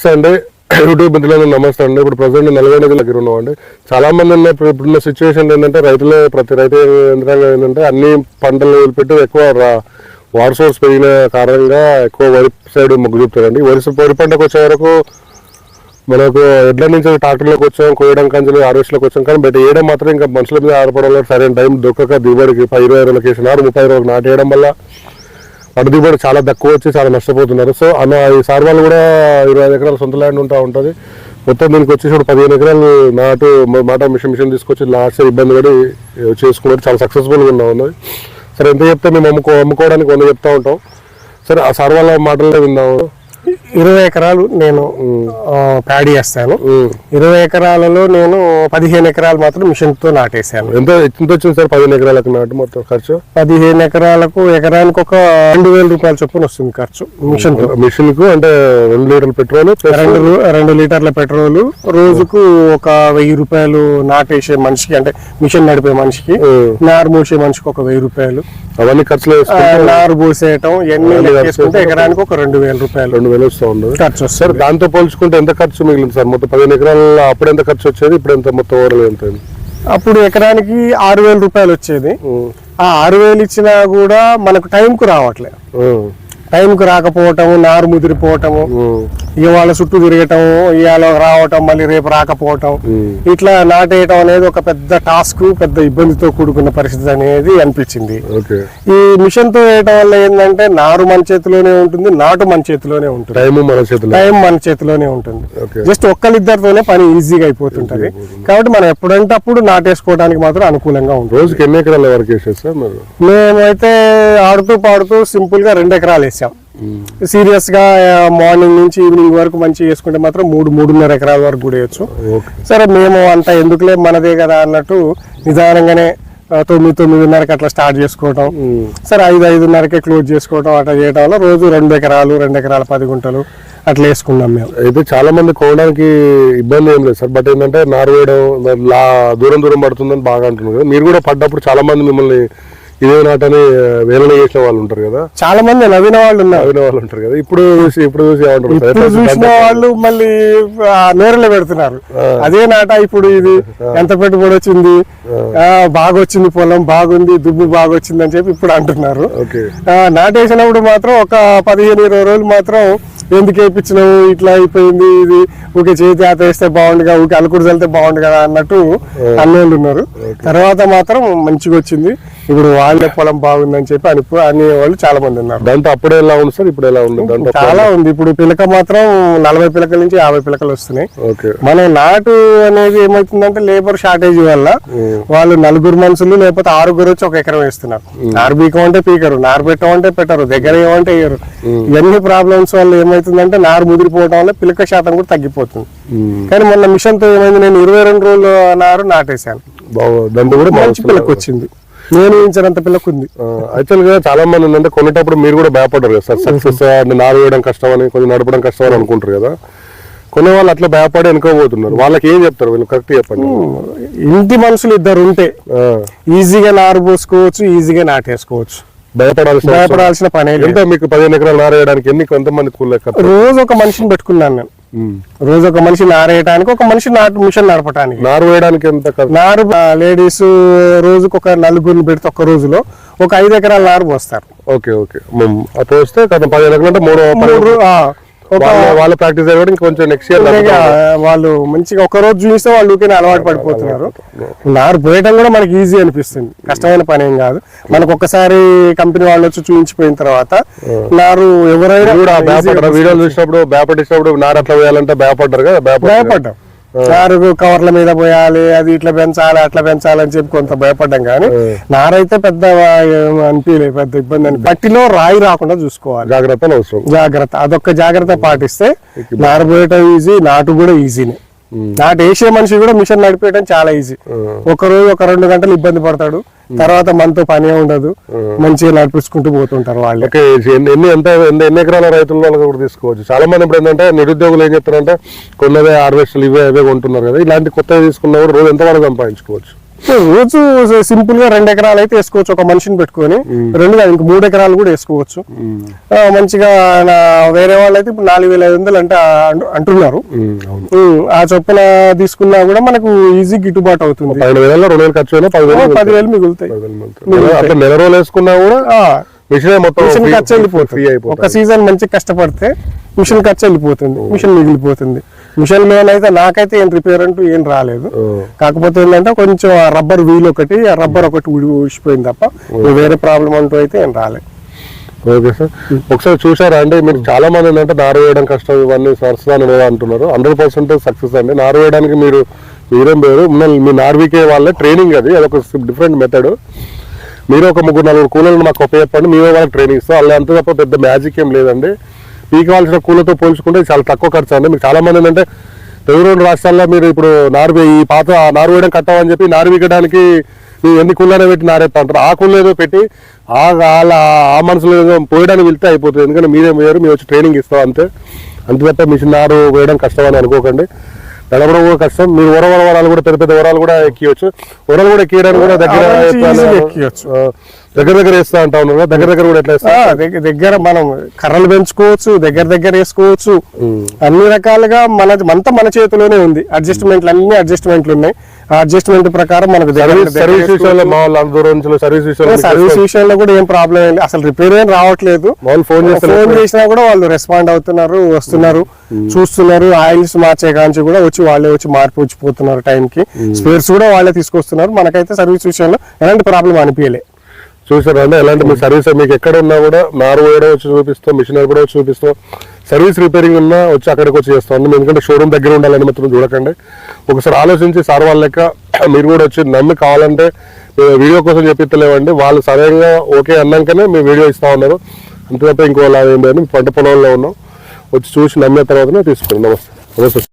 అండి యూట్యూబ్ మిత్రులకు నమస్తే అండి. ఇప్పుడు ప్రజెంట్ నల్గొండ దగ్గర ఉన్నామండి. చాలా మంది ఇప్పుడున్న సిచ్యువేషన్ ఏంటంటే ప్రతి రైతు యంత్రాంగం ఏంటంటే అన్ని పంటలు వదిలిపెట్టి ఎక్కువ వాటర్ సోర్స్ పెరిగిన కారణంగా ఎక్కువ వరి సైడ్ మొగ్గు చూపుతారండి. వరి పంటకు వచ్చే వరకు మనకు ఎడ్ల నుంచి ట్రాక్టర్లోకి వచ్చాం, కోయడం కంచెలు హార్వెస్ట్లోకి వచ్చాం. కానీ బయట వేయడం మాత్రం ఇంకా మనుషుల మీద ఆధారపడడం సరైన టైం దొక్కక దిగుబడికి 20 రోజులకి వేసినారు, 30 రోజులు నాటేయడం వల్ల పంట దిగుబడి చాలా తక్కువ వచ్చి చాలా నష్టపోతున్నారు. సో ఈ సార్ వాళ్ళు కూడా 25 ఎకరాల సొంత ల్యాండ్ ఉంటుంది. మొత్తం దీనికి వచ్చేసి 15 ఎకరాలు మాట మిషన్ తీసుకొచ్చి లాస్ట్ ఇబ్బంది పడి చేసుకున్నారు. చాలా సక్సెస్ఫుల్గా ఉన్నది. సరే ఎంత చెప్తే మేము అమ్ముకోవడానికి 100 చెప్తా ఉంటాం. సరే ఆ సార్ వాళ్ళ మాటల్లో విందాము. 20 ఎకరాలు నేను ప్యాడీ చేస్తాను. 20 ఎకరాలలో నేను 15 ఎకరాలు మాత్రం మిషన్ తో నాటేసాను. ఎంత వచ్చింది సార్ 15 ఎకరాలకు నాటు మొత్తం ఖర్చు? 15 ఎకరాలకు ఎకరానికి ఒక 2,000 రూపాయల చొప్పున వస్తుంది ఖర్చు మిషన్ కు. అంటే 2 లీటర్ల పెట్రోల్, 2 లీటర్ల పెట్రోల్, రోజుకు ఒక 1000 రూపాయలు నాటేసే మనిషికి, అంటే మిషన్ నడిపే మనిషికి, నారు మోసే మనిషికి ఒక 1000 రూపాయలు, అవన్నీ ఖర్చులు నారు పోసేయటం ఇవన్నీ లెక్కేసుకుంటే ఎకరానికి ఒక 2,000 రూపాయలు 2,000 వస్తూ ఉండదు ఖర్చు వస్తుంది. సార్ దాంతో పోల్చుకుంటే ఎంత ఖర్చు మిగిలింది సార్? మొత్తం 15 ఎకరాల అప్పుడు ఎంత ఖర్చు వచ్చేది, ఇప్పుడు ఎంత మొత్తం ఓవరాల్ ఎంత? అప్పుడు ఎకరానికి 6,000 రూపాయలు వచ్చేది. ఆ 6,000 ఇచ్చినా కూడా మనకు టైంకు రావట్లేదు. టైంకు రాకపోవటము, నారు ముదిరిపోవటము, ఇవాళ చుట్టూ తిరగటం, ఇవాళ రావటం, మళ్ళీ రేపు రాకపోవటం, ఇట్లా నాటేయటం అనేది ఒక పెద్ద టాస్క్, పెద్ద ఇబ్బందితో కూడుకున్న పరిస్థితి అనేది అనిపించింది. ఈ మిషన్ తో వేయటం వల్ల ఏంటంటే నారు మన చేతిలోనే ఉంటుంది, నాటు మన చేతిలోనే ఉంటుంది, టైం మన చేతిలోనే ఉంటుంది. జస్ట్ ఒక్కరిద్దరితోనే పని ఈజీగా అయిపోతుంటది. కాబట్టి మనం ఎప్పుడంటే అప్పుడు నాటేసుకోవడానికి మాత్రం అనుకూలంగా ఉంటుంది. రోజుకి ఎన్ని ఎకరాల వరకు వేసేది సార్? మేమైతే ఆడుతూ పాడుతూ సింపుల్ గా 2 ఎకరాలు వేసాం. సీరియస్ గా మార్నింగ్ నుంచి ఈవినింగ్ వరకు మంచిగా చేసుకుంటే మాత్రం 3-3.5 ఎకరాల వరకు కూడా వేయచ్చు. సరే మేము అంత ఎందుకులే మనదే కదా అన్నట్టు నిదానంగానే 9-9:30కి అట్లా స్టార్ట్ చేసుకోవటం, సరే 5-5:30కే క్లోజ్ చేసుకోవటం, అట్లా చేయడం వల్ల రోజు 2 ఎకరాలు 2 ఎకరాల 10 గుంటలు అట్లా వేసుకున్నాం మేము. అయితే చాలా మంది కోవడానికి ఇబ్బంది ఏం లేదు సార్. బట్ ఏంటంటే నారు వేయడం దూరం పడుతుందని బాగా అంటున్నారు కదా. మీరు కూడా పడ్డప్పుడు చాలా మంది మిమ్మల్ని ఇదే నాటని వేలన చేసిన వాళ్ళు ఉంటారు కదా, చాలా మంది నవ్విన వాళ్ళు ఉంటారు కదా. ఇప్పుడు చూసిన వాళ్ళు మళ్ళీ నేరలో పెడుతున్నారు, అదే నాట ఇప్పుడు ఇది ఎంత పెట్టుబడి వచ్చింది, బాగా వచ్చింది, పొలం బాగుంది, దుబ్బు బాగా వచ్చింది అని చెప్పి ఇప్పుడు అంటున్నారు. నాటేసినప్పుడు మాత్రం ఒక 15-20 రోజులు మాత్రం ఎందుకు వేయించినావు, ఇట్లా అయిపోయింది, ఇది ఊకే చేతి ఆత వేస్తే బాగుండు కదా, ఊకే అలుకుడు చల్లితే బాగుండు కదా అన్నట్టు అన్నోళ్ళు ఉన్నారు. తర్వాత మాత్రం మంచిగా వచ్చింది, ఇప్పుడు వాళ్ళే పొలం బాగుందని చెప్పి అనే వాళ్ళు చాలా మంది ఉన్నారు. దాంతో అప్పుడే ఎలా ఉంది సార్, ఇప్పుడు ఎలా ఉంది? చాలా ఉంది. ఇప్పుడు పిలక మాత్రం 40 పిలకల నుంచి 50 పిలకలు వస్తున్నాయి. మన నాటు అనేది ఏమవుతుందంటే లేబర్ షార్టేజ్ వల్ల వాళ్ళు 4 మనుషులు లేకపోతే 6 వచ్చి 1 ఎకరం వేస్తున్నారు. నారు బీకమంటే పీకరు, నారు పెట్టమంటే పెట్టరు, దగ్గర ఏమంటే వేయరు. ఇవన్నీ ప్రాబ్లమ్స్ వల్ల ఏమైతుందంటే నారు ముదిరిపోవడం వల్ల పిలక శాతం కూడా తగ్గిపోతుంది. కానీ మొన్న మిషన్ తో ఏమైంది, నేను 22 రోజులు నారు నాటేశాను, మంచి పిలక వచ్చింది, నేను ఊహించినంత పిల్లకు ఉంది. యాక్చువల్ గా చాలా మంది ఏంటంటే కొనేటప్పుడు మీరు కూడా భయపడ్డారు కదా సార్, సక్సెస్ నారు వేయడం కష్టం అని, కొంచెం నడపడం కష్టం అని అనుకుంటారు కదా. కొనే వాళ్ళు అట్లా భయపడి వెనుకోబోతున్నారు. వాళ్ళకి ఏం చెప్తారు? వీళ్ళు కరెక్ట్ చెప్పండి. ఇంటి మనుషులు 2 ఉంటే ఈజీగా నారు పోసుకోవచ్చు, ఈజీగా నాటేసుకోవచ్చు, భయపడాల్సిన పని. ఎంత మీకు 15 ఎకరాలు నారు వేయడానికి ఎంతమంది రోజు ఒక మనిషిని పెట్టుకున్నాను నేను. రోజు ఒక మనిషి నారేయడానికి, ఒక మనిషి మిషన్ నడపడానికి. నారు వేయడానికి ఎంత? నారు లేడీస్ రోజుకు ఒక 4 పెడితే ఒక్క రోజులో ఒక 5 ఎకరాల నారు పోస్తారు. ఓకే అప్పుడు వస్తే 15 ఎకరాలు అంటే 3 వాళ్ళ ప్రాక్టీస్ అయ్యి కొంచెం నెక్స్ట్ ఇయర్ వాళ్ళు మంచిగా ఒక రోజు చూస్తే వాళ్ళు అలవాటు పడిపోతున్నారు. నారు పోయటం కూడా మనకి ఈజీ అనిపిస్తుంది, కష్టమైన పని ఏం కాదు. మనకు ఒక్కసారి కంపెనీ వాళ్ళు వచ్చి చూపించిపోయిన తర్వాత నారు ఎవరైనా వీడియోలు చూసినప్పుడు భయపడినప్పుడు నారు అట్లా వేయాలంటే భయపడ్డారు కదా. భయపడ్డాం, నారు కవర్ల మీద పోయాలి, అది ఇట్లా పెంచాలి అట్లా పెంచాలని చెప్పి కొంత భయపడ్డాం. కానీ నారైతే పెద్ద అనిపించలేదు, పెద్ద ఇబ్బంది అని. పట్టిలో రాయి రాకుండా చూసుకోవాలి, జాగ్రత్త, అదొక్క జాగ్రత్త పాటిస్తే నారు పోయటం ఈజీ, నాటు కూడా ఈజీనే. నాటు వేసే మనిషి కూడా మిషన్ నడిపేయడం చాలా ఈజీ. ఒక రోజు ఒక 2 గంటలు ఇబ్బంది పడతాడు, తర్వాత మనతో పని ఉండదు, మంచిగా నడిపించుకుంటూ పోతుంటారు వాళ్ళు. ఎన్ని ఎకరాల రైతుల వాళ్ళు కూడా తీసుకోవచ్చు. చాలా మంది ఇప్పుడు ఏంటంటే నిరుద్యోగులు ఏం చెప్తారంటే, కొన్నదే హార్వెస్టర్లు ఇవే కొంటున్నారు కదా, ఇలాంటి కొత్తగా తీసుకున్నప్పుడు రోజు ఎంత వరకు సంపాదించుకోవచ్చు? 1 రోజు 1.5 గంటలు ఇబ్బంది పడతాడు, తర్వాత మంతో పని ఉండదు, మంచిగా నడిపించుకుంటూ పోతుంటారు వాళ్ళు. 2 ఎకరాల రైతుల వాళ్ళకి కూడా తీసుకోవచ్చు. చాలా మంది ఇప్పుడు ఏంటంటే నిరుద్యోగులు ఏం చెప్తారంటే, కొన్నదే హార్వెస్టర్లు ఇవే కొంటున్నారు కదా, ఇలాంటి కొత్తగా తీసుకున్నప్పుడు రోజు ఎంత వరకు సంపాదించుకోవచ్చు? రోజు సింపుల్ గా 2 ఎకరాలు అయితే వేసుకోవచ్చు ఒక మనిషిని పెట్టుకొని, 2 కాదు ఇంక 3 ఎకరాలు కూడా వేసుకోవచ్చు. మంచిగా వేరే వాళ్ళు అయితే ఇప్పుడు 4,500 అంటే అంటున్నారు. ఆ చొప్పున తీసుకున్నా కూడా మనకు ఈజీ గిట్టుబాటు అవుతుంది. 12,000 ఖర్చు అయినా 10,000 మిగులుతాయి. నెల రోజులు వేసుకున్నా కూడా మిషన్ ఖర్చు వెళ్ళిపోతుంది. ఒక సీజన్ మంచిగా కష్టపడితే మిషన్ ఖర్చు వెళ్ళిపోతుంది, మిషన్ మిగిలిపోతుంది. మిషన్ మీద అయితే నాకైతే ఏం రిపేర్ అంటూ ఏం రాలేదు. కాకపోతే ఏంటంటే కొంచెం ఆ రబ్బర్ వీల్ ఒకటి, ఆ రబ్బర్ ఒకటి ఊసిపోయింది తప్ప వేరే ప్రాబ్లం అంటూ అయితే ఏం రాలేదు. ఓకే సార్, ఒకసారి చూసారా అండి మీరు చాలా మంది ఏంటంటే నారు వేయడం కష్టం ఇవన్నీ సరస్వాని అంటున్నారు. 100% సక్సెస్ అండి. నారు వేయడానికి మీరేం పేరు మీ నార్వికే వాళ్ళే ట్రైనింగ్, అదొక డిఫరెంట్ మెథడ్. మీరు ఒక 3-4 కూలీలను మాకు ఉపయోగపడి మేమే వాళ్ళకి ట్రైనింగ్ ఇస్తాం. అలా అంతే తప్ప పెద్ద మ్యాజిక్ ఏం లేదండి. పీకవలసిన కూలతో పోల్చుకుంటే చాలా తక్కువ ఖర్చు అండి. మీకు చాలా మంది ఏంటంటే తెలుగు రాష్ట్రాల్లో మీరు ఇప్పుడు ఈ పాత నారు వేయడం కట్టమని చెప్పి నారు వీకడానికి మీరు ఎన్ని కూలనే పెట్టి నారేస్తా అంటారు. ఆ కూల ఏదో పెట్టి ఆ మనసులో పోయడానికి వెళ్తే అయిపోతుంది. ఎందుకంటే మీరేం వేయరు, మేము వచ్చి ట్రైనింగ్ ఇస్తాం అంతే తప్ప మిషన్ నారు వేయడం కష్టం అని అనుకోకండి. నడవడం కూడా కష్టం. మీరు వరాలు కూడా పెద్ద వరాలు కూడా ఎక్కియచ్చు. వరాలు కూడా ఎక్కియడానికి కూడా దగ్గర వేస్తా అంటా ఉన్నారు. దగ్గర కూడా ఎట్లా దగ్గర మనం కర్రలు పెంచుకోవచ్చు, దగ్గర వేసుకోవచ్చు. అన్ని రకాలుగా మన చేతిలోనే ఉంది. అడ్జస్ట్మెంట్లు ఉన్నాయి. ఆ అడ్జస్ట్మెంట్ ప్రకారం మనకు సర్వీస్ విషయంలో కూడా ఏం ప్రాబ్లం లేదు. అసలు రిపేర్ ఏం రావట్లేదు. ఫోన్ చేసినా కూడా వాళ్ళు రెస్పాండ్ అవుతున్నారు, వస్తున్నారు, చూస్తున్నారు. ఆయిల్స్ మార్చే కాంచి కూడా వాళ్ళే వచ్చి మార్పు వచ్చిపోతున్నారు. టైంకి స్పేర్స్ కూడా వాళ్ళే తీసుకొస్తున్నారు. మనకైతే సర్వీస్ విషయంలో ఎలాంటి ప్రాబ్లం అనిపించలే. చూసారా అంటే ఎలాంటి మీ సర్వీస్ మీకు ఎక్కడ ఉన్నా కూడా నారు వేయడం వచ్చి చూపిస్తాం, మిషనరీ కూడా వచ్చి చూపిస్తాం. సర్వీస్ రిపేరింగ్ ఉన్నా వచ్చి అక్కడికి వచ్చి చేస్తాం. ఎందుకంటే షోరూమ్ దగ్గర ఉండాలని మాత్రం చూడకండి. ఒకసారి ఆలోచించి సార్ వాళ్ళ లెక్క మీరు కూడా వచ్చి నమ్మి కావాలంటే వీడియో కోసం చెప్పిస్తలేవండి. వాళ్ళు సరైనగా ఓకే అన్నాకనే మేము వీడియో ఇస్తా ఉన్నారు. అంతే తప్ప ఇంకో ఏం లేదు. పంట పొలంలో ఉన్నాం, వచ్చి చూసి నమ్మిన తర్వాతనే తీసుకోండి. నమస్తే.